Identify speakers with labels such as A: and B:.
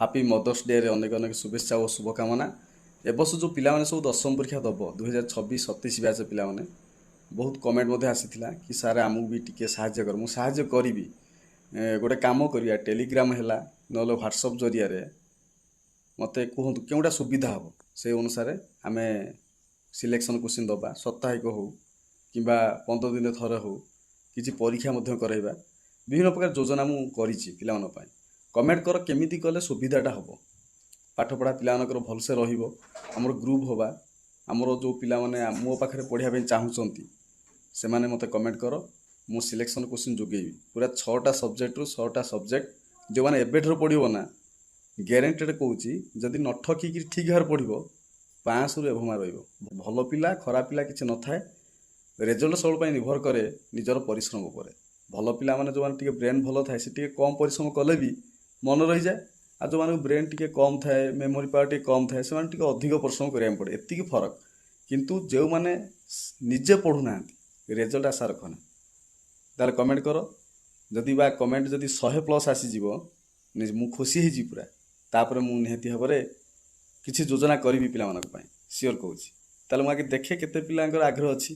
A: Happy mother's day ରେ ଅନେକ ଅନେକ ଶୁଭେଚ୍ଛା ଓ ଶୁଭକାମନା। ଏ ବର୍ଷ ଯେଉଁ ପିଲାମାନେ ସବୁ ଦଶମ ପରୀକ୍ଷା ଦେବ 2026-27 ବ୍ୟାଚ୍ ପିଲାମାନେ ବହୁତ କମେଣ୍ଟ ମଧ୍ୟ ଆସିଥିଲା କି ସାର୍ ଆମକୁ ବି ଟିକେ ସାହାଯ୍ୟ କର। ମୁଁ ସାହାଯ୍ୟ କରିବି। ଗୋଟେ କାମ କରିବା, ଟେଲିଗ୍ରାମ ହେଲା ନହେଲେ ହ୍ୱାଟ୍ସଅପ୍ ଜରିଆରେ ମୋତେ କୁହନ୍ତୁ କେଉଁଟା ସୁବିଧା ହେବ, ସେଇ ଅନୁସାରେ ଆମେ ସିଲେକ୍ସନ୍ କୋଶ୍ଚିନ୍ ଦେବା। ସାପ୍ତାହିକ ହେଉ କିମ୍ବା 15 ଦିନରେ ଥରେ ହେଉ, କିଛି ପରୀକ୍ଷା ମଧ୍ୟ କରାଇବା। ବିଭିନ୍ନ ପ୍ରକାର ଯୋଜନା ମୁଁ କରିଛି ପିଲାମାନଙ୍କ ପାଇଁ। କମେଣ୍ଟ କର କେମିତି କଲେ ସୁବିଧାଟା ହେବ, ପାଠପଢ଼ା ପିଲାମାନଙ୍କର ଭଲସେ ରହିବ। ଆମର ଗ୍ରୁପ୍ ହେବା, ଆମର ଯେଉଁ ପିଲାମାନେ ମୋ ପାଖରେ ପଢ଼ିବା ପାଇଁ ଚାହୁଁଛନ୍ତି ସେମାନେ ମୋତେ କମେଣ୍ଟ କର, ମୁଁ ସିଲେକ୍ସନ୍ କୋଶ୍ଚିନ୍ ଯୋଗାଇବି। ପୁରା 6ଟା ସବଜେକ୍ଟରୁ 6ଟା ସବଜେକ୍ଟ ଯେଉଁମାନେ ଏବେଠାରୁ ପଢ଼ିବ ନା, ଗ୍ୟାରେଣ୍ଟେଡ଼ କହୁଛି ଯଦି ନ ଠକିକି ଠିକ୍ ଭାବରେ ପଢ଼ିବ 500ରୁ ଏଭବ ରହିବ। ଭଲ ପିଲା ଖରାପ ପିଲା କିଛି ନଥାଏ। ରେଜଲ୍ଟ ସବୁବେଳେ ପାଇଁ ନିର୍ଭର କରେ ନିଜର ପରିଶ୍ରମ ଉପରେ। ଭଲ ପିଲାମାନେ ଯେଉଁମାନେ ଟିକେ ବ୍ରେନ୍ ଭଲ ଥାଏ ସେ ଟିକେ କମ୍ ପରିଶ୍ରମ କଲେ ବି ମନେ ରହିଯାଏ। ଆଉ ଯେଉଁମାନଙ୍କୁ ବ୍ରେନ୍ ଟିକେ କମ୍ ଥାଏ, ମେମୋରି ପାୱାର ଟିକେ କମ୍ ଥାଏ, ସେମାନେ ଟିକେ ଅଧିକ ପରିଶ୍ରମ କରିବାକୁ ପଡ଼େ, ଏତିକି ଫରକ। କିନ୍ତୁ ଯେଉଁମାନେ ନିଜେ ପଢ଼ୁନାହାନ୍ତି ରେଜଲ୍ଟ ଆଶା ରଖନା। ତାହେଲେ କମେଣ୍ଟ କର। ଯଦି ବା କମେଣ୍ଟ ଯଦି 100+ ଆସିଯିବ ମୁଁ ଖୁସି ହେଇଯିବି ପୁରା। ତାପରେ ମୁଁ ନିହାତି ଭାବରେ କିଛି ଯୋଜନା କରିବି ପିଲାମାନଙ୍କ ପାଇଁ, ସିଓର କହୁଛି। ତାହେଲେ ମୁଁ ଆଗେ ଦେଖେ କେତେ ପିଲାଙ୍କର ଆଗ୍ରହ ଅଛି।